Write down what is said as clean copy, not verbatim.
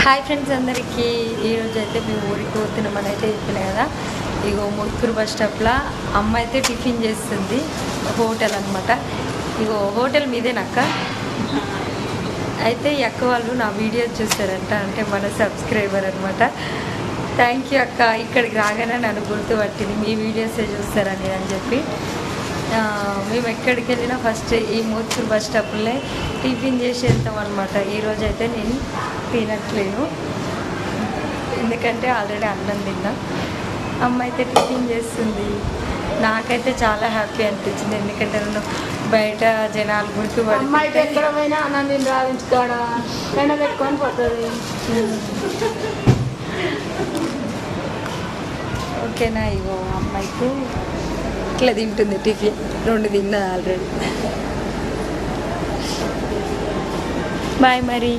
Hi friends అందరికీ ఈరోజు అయితే మేము ఊరికి పోతున్నామని అయితే చెప్పిన కదా. ఇగో ముత్తూరు బస్ స్టాప్లో అమ్మ అయితే టిఫిన్ చేస్తుంది, హోటల్ అనమాట. ఇగో హోటల్ మీదేనక్క. అయితే ఈ అక్క వాళ్ళు నా వీడియోస్ చూస్తారంట, అంటే మన సబ్స్క్రైబర్ అనమాట. థ్యాంక్ యూ అక్క, ఇక్కడికి రాగానే నన్ను గుర్తుపట్టింది, మీ వీడియోసే చూస్తారని అని చెప్పి. మేము ఎక్కడికి వెళ్ళినా ఫస్ట్ ఈ ముత్తూరు బస్ స్టాప్లే టిఫిన్ చేసి వెళ్తాం అనమాట. ఈరోజు అయితే నేను తినట్లేను, ఎందుకంటే ఆల్రెడీ అన్నం తిన్నా. అమ్మ అయితే టిఫిన్ చేస్తుంది. నాకైతే చాలా హ్యాపీ అనిపించింది, ఎందుకంటే నన్ను బయట జనాలు గుర్తుపడితే ఎక్కడమైనా అన్నం తిని రావించుతాడ ఎండ పెట్టుకొని పోతుంది. ఓకేనా. ఇగో అమ్మాయికి ఇట్లా తింటుంది టిఫిన్, 2 తిన్నది ఆల్రెడీ. బాయ్ మరి.